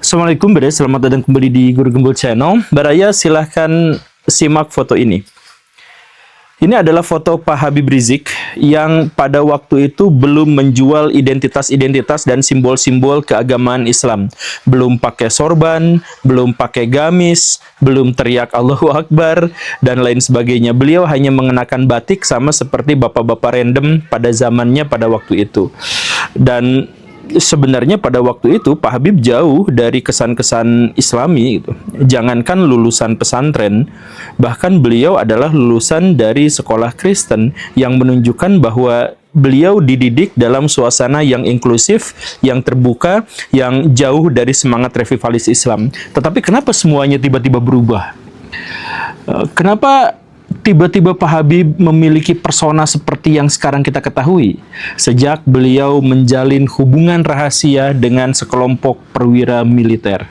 Assalamualaikum Bere, selamat datang kembali di Guru Gembul Channel. Baraya, silahkan simak foto ini. Ini adalah foto Pak Habib Rizik yang pada waktu itu belum menjual identitas-identitas dan simbol-simbol keagamaan Islam. Belum pakai sorban, belum pakai gamis, belum teriak Allahu Akbar, dan lain sebagainya. Beliau hanya mengenakan batik sama seperti bapak-bapak random pada zamannya pada waktu itu. Dan sebenarnya pada waktu itu Pak Habib jauh dari kesan-kesan Islami gitu. Jangankan lulusan pesantren, bahkan beliau adalah lulusan dari sekolah Kristen yang menunjukkan bahwa beliau dididik dalam suasana yang inklusif, yang terbuka, yang jauh dari semangat revivalis Islam. Tetapi kenapa semuanya tiba-tiba berubah? Kenapa tiba-tiba Pak Habib memiliki persona seperti yang sekarang kita ketahui sejak beliau menjalin hubungan rahasia dengan sekelompok perwira militer?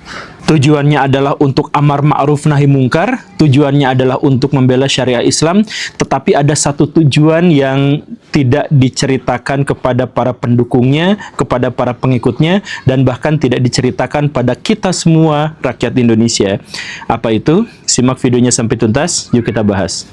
Tujuannya adalah untuk amar ma'ruf nahi mungkar, tujuannya adalah untuk membela syariah Islam, tetapi ada satu tujuan yang tidak diceritakan kepada para pendukungnya, kepada para pengikutnya, dan bahkan tidak diceritakan pada kita semua rakyat Indonesia. Apa itu? Simak videonya sampai tuntas, yuk kita bahas.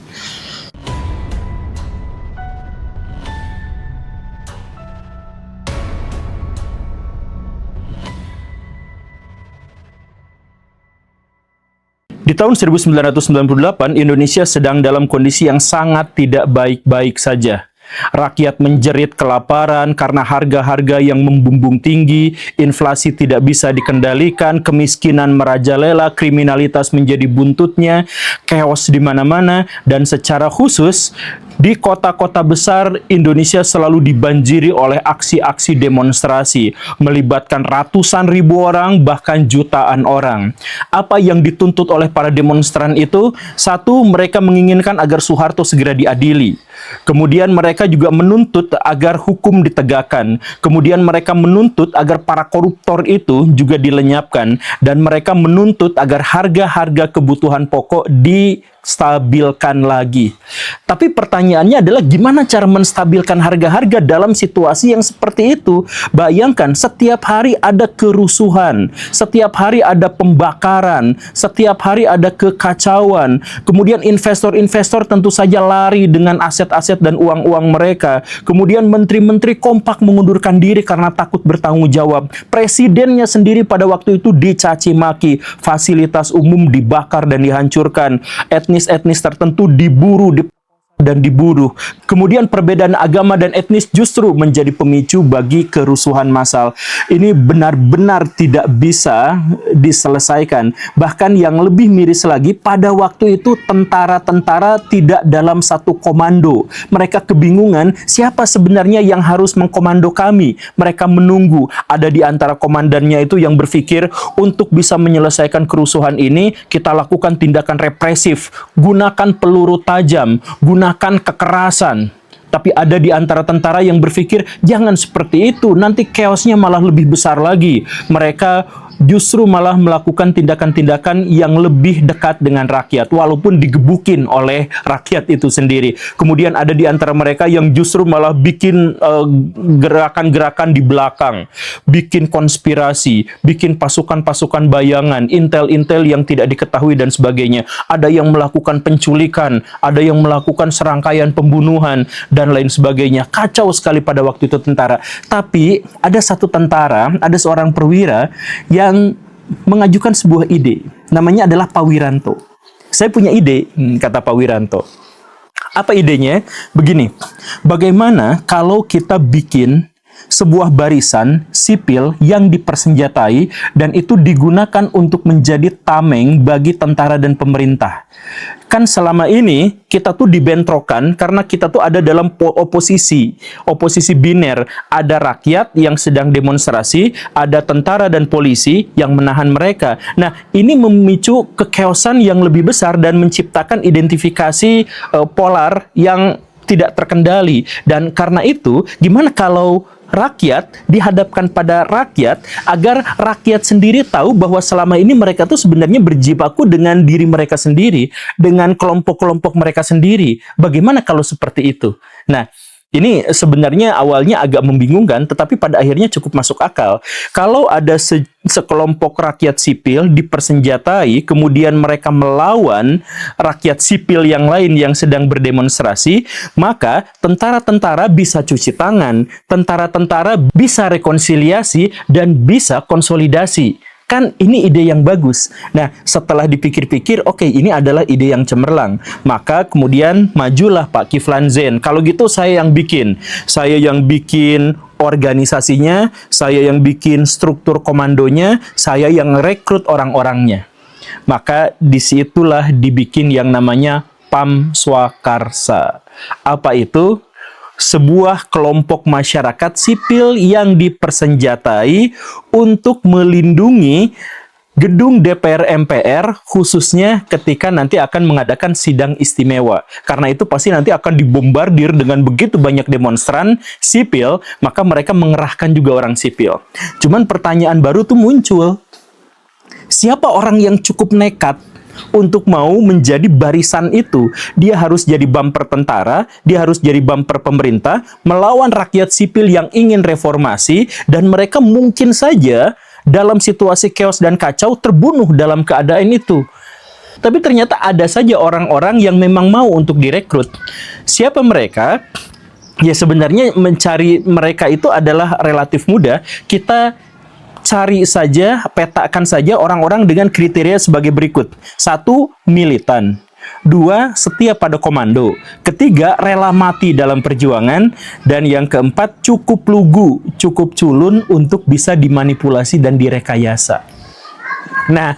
Di tahun 1998, Indonesia sedang dalam kondisi yang sangat tidak baik-baik saja. Rakyat menjerit kelaparan karena harga-harga yang membumbung tinggi, inflasi tidak bisa dikendalikan, kemiskinan merajalela, kriminalitas menjadi buntutnya, chaos di mana-mana, dan secara khusus di kota-kota besar Indonesia selalu dibanjiri oleh aksi-aksi demonstrasi, melibatkan ratusan ribu orang, bahkan jutaan orang. Apa yang dituntut oleh para demonstran itu? Satu, mereka menginginkan agar Soeharto segera diadili. Kemudian mereka juga menuntut agar hukum ditegakkan. Kemudian mereka menuntut agar para koruptor itu juga dilenyapkan. Dan mereka menuntut agar harga-harga kebutuhan pokok distabilkan lagi. Tapi pertanyaannya adalah gimana cara menstabilkan harga-harga dalam situasi yang seperti itu? Bayangkan setiap hari ada kerusuhan, setiap hari ada pembakaran, setiap hari ada kekacauan. Kemudian investor-investor tentu saja lari dengan aset-aset dan uang-uang mereka. Kemudian menteri-menteri kompak mengundurkan diri karena takut bertanggung jawab. Presidennya sendiri pada waktu itu dicaci maki, fasilitas umum dibakar dan dihancurkan, etnis-etnis tertentu diburu, dan dibunuh. Kemudian perbedaan agama dan etnis justru menjadi pemicu bagi kerusuhan massal. Ini benar-benar tidak bisa diselesaikan. Bahkan yang lebih miris lagi, pada waktu itu tentara-tentara tidak dalam satu komando. Mereka kebingungan siapa sebenarnya yang harus mengkomando kami. Mereka menunggu. Ada di antara komandannya itu yang berpikir untuk bisa menyelesaikan kerusuhan ini, kita lakukan tindakan represif. Gunakan peluru tajam, gunakan kekerasan. Tapi ada di antara tentara yang berpikir jangan seperti itu, nanti chaosnya malah lebih besar lagi. Mereka justru malah melakukan tindakan-tindakan yang lebih dekat dengan rakyat, walaupun digebukin oleh rakyat itu sendiri. Kemudian ada di antara mereka yang justru malah bikin gerakan-gerakan di belakang, bikin konspirasi, bikin pasukan-pasukan bayangan, intel-intel yang tidak diketahui dan sebagainya. Ada yang melakukan penculikan, ada yang melakukan serangkaian pembunuhan, dan lain sebagainya. Kacau sekali pada waktu itu tentara. Tapi ada satu tentara, ada seorang perwira yang mengajukan sebuah ide. Namanya adalah Pak Wiranto. Saya punya ide, kata Pak Wiranto. Apa idenya? Begini, bagaimana kalau kita bikin sebuah barisan sipil yang dipersenjatai dan itu digunakan untuk menjadi tameng bagi tentara dan pemerintah. Kan selama ini kita tuh dibentrokan karena kita tuh ada dalam oposisi biner. Ada rakyat yang sedang demonstrasi, ada tentara dan polisi yang menahan mereka. Nah, ini memicu kekeosan yang lebih besar dan menciptakan identifikasi polar yang tidak terkendali. Dan karena itu, gimana kalau rakyat dihadapkan pada rakyat agar rakyat sendiri tahu bahwa selama ini mereka tuh sebenarnya berjibaku dengan diri mereka sendiri, dengan kelompok-kelompok mereka sendiri. Bagaimana kalau seperti itu? Nah, Ini sebenarnya awalnya agak membingungkan, tetapi pada akhirnya cukup masuk akal. Kalau ada sekelompok rakyat sipil dipersenjatai, kemudian mereka melawan rakyat sipil yang lain yang sedang berdemonstrasi, maka tentara-tentara bisa cuci tangan, tentara-tentara bisa rekonsiliasi, dan bisa konsolidasi. Kan ini ide yang bagus. Nah, setelah dipikir-pikir, oke, ini adalah ide yang cemerlang. Maka kemudian majulah Pak Kiflan Zain. Kalau gitu saya yang bikin. Saya yang bikin organisasinya, saya yang bikin struktur komandonya, saya yang rekrut orang-orangnya. Maka disitulah dibikin yang namanya PAM Swakarsa. Apa itu? Sebuah kelompok masyarakat sipil yang dipersenjatai untuk melindungi gedung DPR MPR, khususnya ketika nanti akan mengadakan sidang istimewa. Karena itu pasti nanti akan dibombardir dengan begitu banyak demonstran sipil, maka mereka mengerahkan juga orang sipil. Cuman pertanyaan baru tuh muncul. Siapa orang yang cukup nekat untuk mau menjadi barisan itu? Dia harus jadi bumper tentara, dia harus jadi bumper pemerintah, melawan rakyat sipil yang ingin reformasi, dan mereka mungkin saja dalam situasi chaos dan kacau terbunuh dalam keadaan itu. Tapi ternyata ada saja orang-orang yang memang mau untuk direkrut. Siapa mereka? Ya sebenarnya mencari mereka itu adalah relatif mudah. Kita cari saja, petakan saja orang-orang dengan kriteria sebagai berikut. 1. Militan. 2. Setia pada komando. 3. Rela mati dalam perjuangan. Dan yang keempat, cukup lugu, cukup culun untuk bisa dimanipulasi dan direkayasa. Nah,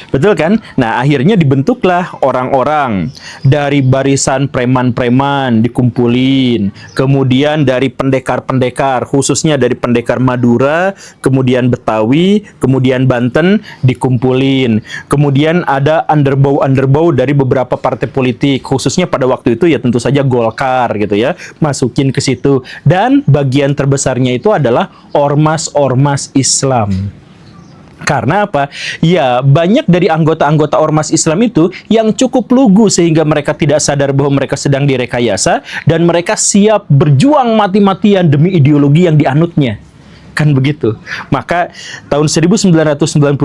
betul kan? Nah, akhirnya dibentuklah orang-orang dari barisan preman-preman dikumpulin, kemudian dari pendekar-pendekar, khususnya dari pendekar Madura, kemudian Betawi, kemudian Banten dikumpulin. Kemudian ada underbow dari beberapa partai politik, khususnya pada waktu itu ya tentu saja Golkar gitu ya, masukin ke situ. Dan bagian terbesarnya itu adalah ormas-ormas Islam. Karena apa? Ya, banyak dari anggota-anggota ormas Islam itu yang cukup lugu sehingga mereka tidak sadar bahwa mereka sedang direkayasa dan mereka siap berjuang mati-matian demi ideologi yang dianutnya. Kan begitu. Maka tahun 1998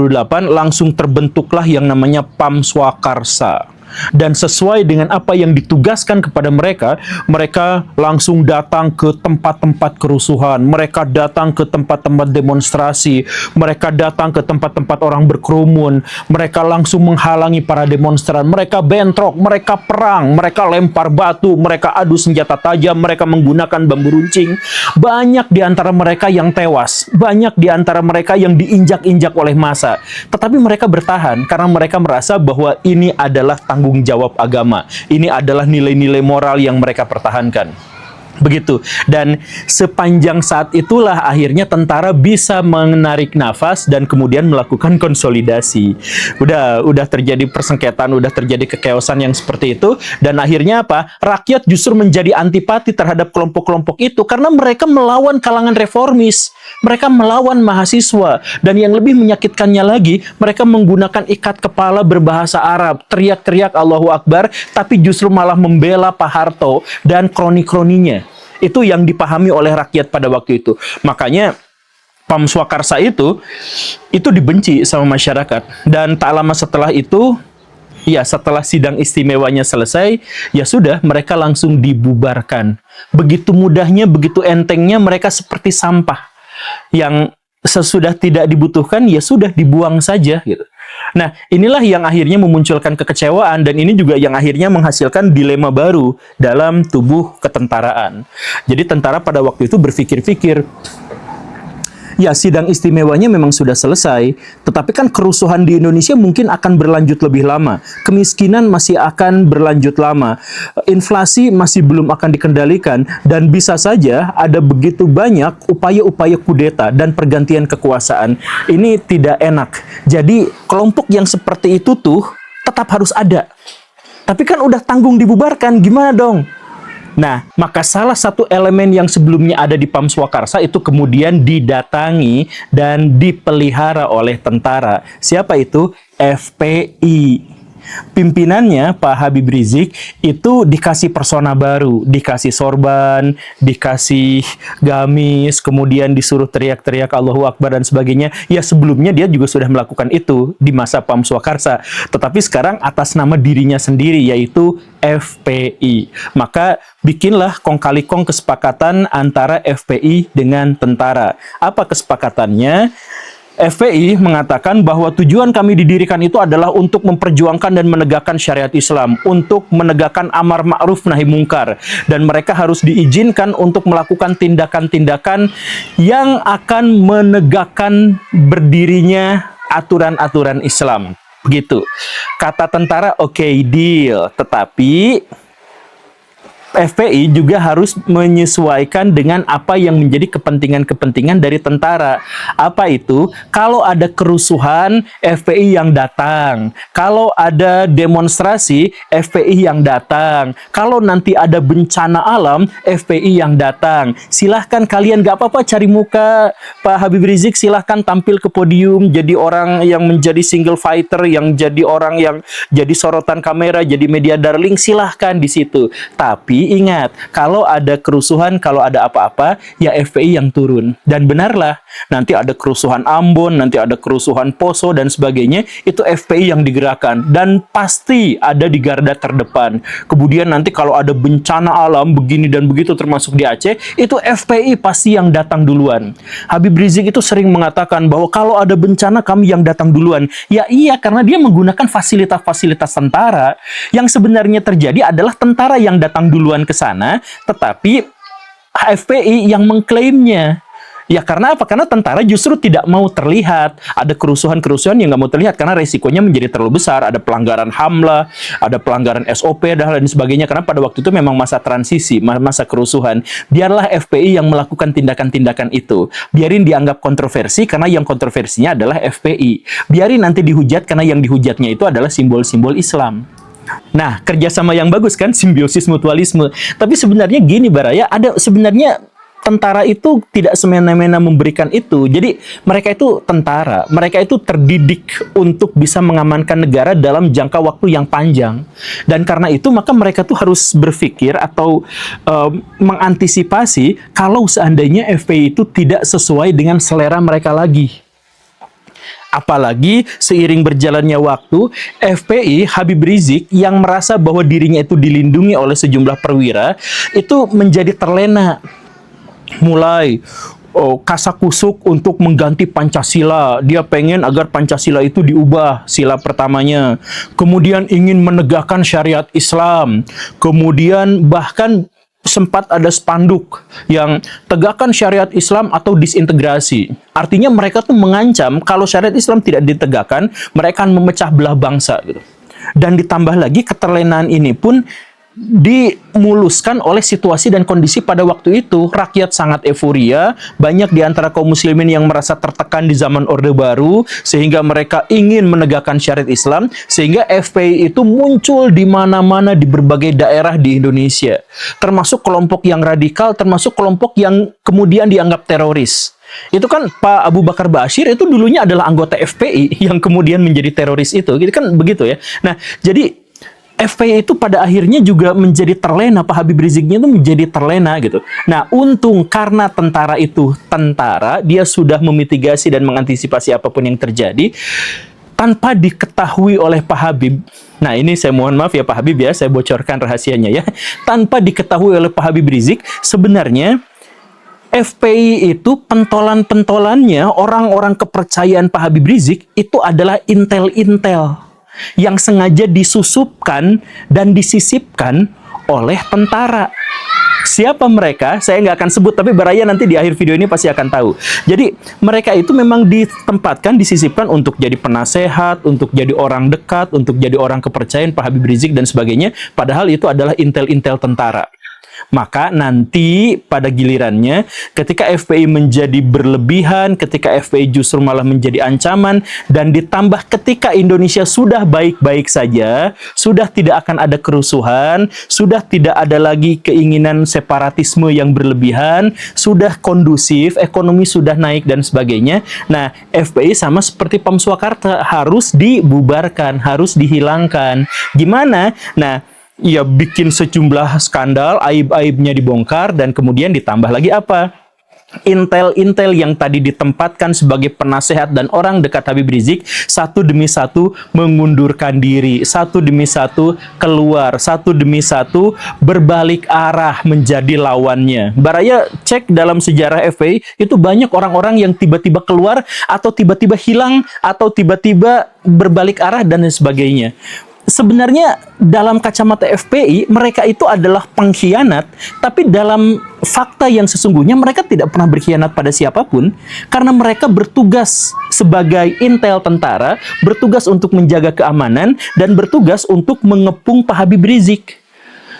langsung terbentuklah yang namanya PAM Swakarsa. Dan sesuai dengan apa yang ditugaskan kepada mereka, mereka langsung datang ke tempat-tempat kerusuhan, mereka datang ke tempat-tempat demonstrasi, mereka datang ke tempat-tempat orang berkerumun, mereka langsung menghalangi para demonstran, mereka bentrok, mereka perang, mereka lempar batu, mereka adu senjata tajam, mereka menggunakan bambu runcing. Banyak di antara mereka yang tewas, banyak di antara mereka yang diinjak-injak oleh massa. Tetapi mereka bertahan karena mereka merasa bahwa ini adalah tanggung jawab agama. Ini adalah nilai-nilai moral yang mereka pertahankan. Begitu. Dan sepanjang saat itulah akhirnya tentara bisa menarik nafas dan kemudian melakukan konsolidasi. Udah terjadi persengketaan, udah terjadi kekeosan yang seperti itu, dan akhirnya apa? Rakyat justru menjadi antipati terhadap kelompok-kelompok itu karena mereka melawan kalangan reformis. Mereka melawan mahasiswa, dan yang lebih menyakitkannya lagi, mereka menggunakan ikat kepala berbahasa Arab, teriak-teriak Allahu Akbar, tapi justru malah membela Pak Harto dan kroni-kroninya. Itu yang dipahami oleh rakyat pada waktu itu. Makanya PAM Swakarsa itu dibenci sama masyarakat. Dan tak lama setelah itu, ya setelah sidang istimewanya selesai, ya sudah mereka langsung dibubarkan. Begitu mudahnya, begitu entengnya, mereka seperti sampah yang sesudah tidak dibutuhkan ya sudah dibuang saja gitu. Nah, inilah yang akhirnya memunculkan kekecewaan, dan ini juga yang akhirnya menghasilkan dilema baru dalam tubuh ketentaraan. Jadi tentara pada waktu itu berpikir-pikir, ya sidang istimewanya memang sudah selesai, tetapi kan kerusuhan di Indonesia mungkin akan berlanjut lebih lama. Kemiskinan masih akan berlanjut lama. Inflasi masih belum akan dikendalikan, dan bisa saja ada begitu banyak upaya-upaya kudeta dan pergantian kekuasaan. Ini tidak enak. Jadi kelompok yang seperti itu tuh tetap harus ada. Tapi kan udah tanggung dibubarkan, gimana dong? Nah, maka salah satu elemen yang sebelumnya ada di PAM Swakarsa itu kemudian didatangi dan dipelihara oleh tentara. Siapa itu? FPI. Pimpinannya Pak Habib Rizik itu dikasih persona baru, dikasih sorban, dikasih gamis, kemudian disuruh teriak-teriak Allahu Akbar dan sebagainya. Ya sebelumnya dia juga sudah melakukan itu di masa Pam Swakarsa, tetapi sekarang atas nama dirinya sendiri, yaitu FPI. Maka bikinlah kong kali kong kesepakatan antara FPI dengan tentara. Apa kesepakatannya? FPI mengatakan bahwa tujuan kami didirikan itu adalah untuk memperjuangkan dan menegakkan syariat Islam, untuk menegakkan amar ma'ruf nahi mungkar, dan mereka harus diizinkan untuk melakukan tindakan-tindakan yang akan menegakkan berdirinya aturan-aturan Islam. Begitu. Kata tentara, oke, deal. Tetapi FPI juga harus menyesuaikan dengan apa yang menjadi kepentingan-kepentingan dari tentara. Apa itu? Kalau ada kerusuhan, FPI yang datang. Kalau ada demonstrasi, FPI yang datang. Kalau nanti ada bencana alam, FPI yang datang. Silahkan kalian, gak apa-apa cari muka Pak Habib Rizik, silahkan tampil ke podium, jadi orang yang menjadi single fighter, yang jadi orang yang jadi sorotan kamera, jadi media darling, silahkan di situ. Tapi ingat, kalau ada kerusuhan, kalau ada apa-apa, ya FPI yang turun. Dan benarlah, nanti ada kerusuhan Ambon, nanti ada kerusuhan Poso, dan sebagainya, itu FPI yang digerakkan. Dan pasti ada di garda terdepan. Kemudian nanti kalau ada bencana alam, begini dan begitu, termasuk di Aceh, itu FPI pasti yang datang duluan. Habib Rizik itu sering mengatakan bahwa kalau ada bencana, kami yang datang duluan. Ya iya, karena dia menggunakan fasilitas-fasilitas tentara. Yang sebenarnya terjadi adalah tentara yang datang duluan ke sana, tetapi FPI yang mengklaimnya. Ya karena apa? Karena tentara justru tidak mau terlihat. Ada kerusuhan-kerusuhan yang nggak mau terlihat karena resikonya menjadi terlalu besar. Ada pelanggaran HAMLA, ada pelanggaran SOP, dan lain sebagainya. Karena pada waktu itu memang masa transisi, masa kerusuhan. Biarlah FPI yang melakukan tindakan-tindakan itu. Biarin dianggap kontroversi karena yang kontroversinya adalah FPI. Biarin nanti dihujat karena yang dihujatnya itu adalah simbol-simbol Islam. Nah, kerjasama yang bagus kan, simbiosis mutualisme. Tapi sebenarnya gini Baraya, ada sebenarnya tentara itu tidak semena-mena memberikan itu. Jadi mereka itu tentara, mereka itu terdidik untuk bisa mengamankan negara dalam jangka waktu yang panjang. Dan karena itu maka mereka tuh harus berpikir atau mengantisipasi kalau seandainya FPI itu tidak sesuai dengan selera mereka lagi. Apalagi seiring berjalannya waktu, FPI Habib Rizik yang merasa bahwa dirinya itu dilindungi oleh sejumlah perwira, itu menjadi terlena. Mulai kasakusuk untuk mengganti Pancasila. Dia pengen agar Pancasila itu diubah, sila pertamanya. Kemudian ingin menegakkan syariat Islam. Kemudian bahkan sempat ada spanduk yang tegakkan syariat Islam atau disintegrasi. Artinya mereka tuh mengancam kalau syariat Islam tidak ditegakkan, mereka akan memecah belah bangsa gitu. Dan ditambah lagi keterlenaan ini pun dimuluskan oleh situasi dan kondisi pada waktu itu. Rakyat sangat euforia, banyak di antara kaum muslimin yang merasa tertekan di zaman Orde Baru, sehingga mereka ingin menegakkan syariat Islam, sehingga FPI itu muncul di mana-mana di berbagai daerah di Indonesia. Termasuk kelompok yang radikal, termasuk kelompok yang kemudian dianggap teroris. Itu kan Pak Abu Bakar Bashir itu dulunya adalah anggota FPI yang kemudian menjadi teroris itu. Gitu kan begitu ya. Nah, jadi FPI itu pada akhirnya juga menjadi terlena, Pak Habib Riziknya itu menjadi terlena gitu. Nah, untung karena tentara itu tentara, dia sudah memitigasi dan mengantisipasi apapun yang terjadi tanpa diketahui oleh Pak Habib. Nah, ini saya mohon maaf ya Pak Habib ya, saya bocorkan rahasianya ya. Tanpa diketahui oleh Pak Habib Rizik, sebenarnya FPI itu pentolan-pentolannya, orang-orang kepercayaan Pak Habib Rizik itu adalah intel-intel yang sengaja disusupkan dan disisipkan oleh tentara. Siapa mereka? Saya nggak akan sebut, tapi Baraya nanti di akhir video ini pasti akan tahu. Jadi mereka itu memang ditempatkan, disisipkan untuk jadi penasehat, untuk jadi orang dekat, untuk jadi orang kepercayaan Pak Habib Rizik dan sebagainya. Padahal itu adalah intel-intel tentara. Maka nanti pada gilirannya ketika FPI menjadi berlebihan, ketika FPI justru malah menjadi ancaman, dan ditambah ketika Indonesia sudah baik-baik saja, sudah tidak akan ada kerusuhan, sudah tidak ada lagi keinginan separatisme yang berlebihan, sudah kondusif, ekonomi sudah naik dan sebagainya. Nah, FPI sama seperti Pam Swakarsa harus dibubarkan, harus dihilangkan. Gimana? Nah, ya bikin sejumlah skandal, aib-aibnya dibongkar, dan kemudian ditambah lagi apa? Intel-intel yang tadi ditempatkan sebagai penasehat dan orang dekat Habib Rizik, satu demi satu mengundurkan diri, satu demi satu keluar, satu demi satu berbalik arah menjadi lawannya. Baraya cek dalam sejarah FPI, itu banyak orang-orang yang tiba-tiba keluar, atau tiba-tiba hilang, atau tiba-tiba berbalik arah, dan sebagainya. Sebenarnya dalam kacamata FPI mereka itu adalah pengkhianat, tapi dalam fakta yang sesungguhnya mereka tidak pernah berkhianat pada siapapun, karena mereka bertugas sebagai intel tentara, bertugas untuk menjaga keamanan, dan bertugas untuk mengepung Pak Habib Rizik.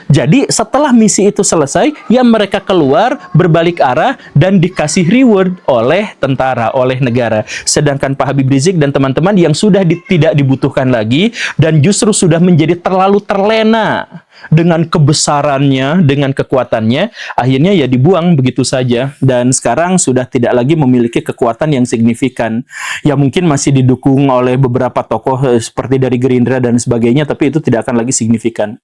Jadi setelah misi itu selesai, ya mereka keluar, berbalik arah, dan dikasih reward oleh tentara, oleh negara. Sedangkan Pak Habib Rizik dan teman-teman yang sudah tidak dibutuhkan lagi, dan justru sudah menjadi terlalu terlena dengan kebesarannya, dengan kekuatannya, akhirnya ya dibuang begitu saja. Dan sekarang sudah tidak lagi memiliki kekuatan yang signifikan. Ya mungkin masih didukung oleh beberapa tokoh seperti dari Gerindra dan sebagainya, tapi itu tidak akan lagi signifikan.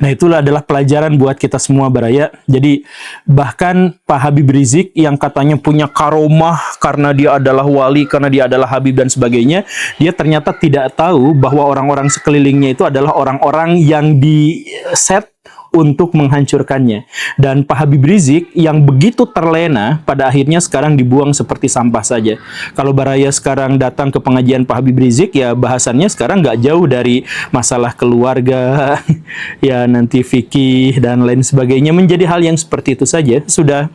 Nah, itulah adalah pelajaran buat kita semua, Baraya. Jadi bahkan Pak Habib Rizik yang katanya punya karomah karena dia adalah wali, karena dia adalah Habib dan sebagainya, dia ternyata tidak tahu bahwa orang-orang sekelilingnya itu adalah orang-orang yang di-set untuk menghancurkannya. Dan Pak Habib Rizik yang begitu terlena, pada akhirnya sekarang dibuang seperti sampah saja. Kalau Baraya sekarang datang ke pengajian Pak Habib Rizik, ya bahasannya sekarang nggak jauh dari masalah keluarga, ya nanti fikih dan lain sebagainya, menjadi hal yang seperti itu saja. Sudah,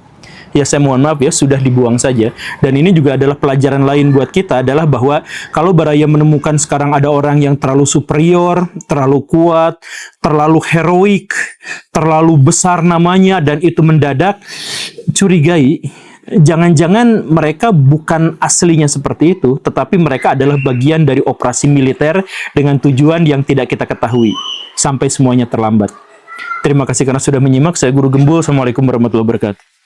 ya saya mohon maaf ya, sudah dibuang saja. Dan ini juga adalah pelajaran lain buat kita, adalah bahwa kalau Baraya menemukan sekarang ada orang yang terlalu superior, terlalu kuat, terlalu heroik, terlalu besar namanya, dan itu mendadak, curigai. Jangan-jangan mereka bukan aslinya seperti itu, tetapi mereka adalah bagian dari operasi militer dengan tujuan yang tidak kita ketahui, sampai semuanya terlambat. Terima kasih karena sudah menyimak. Saya Guru Gembul. Assalamualaikum warahmatullahi wabarakatuh.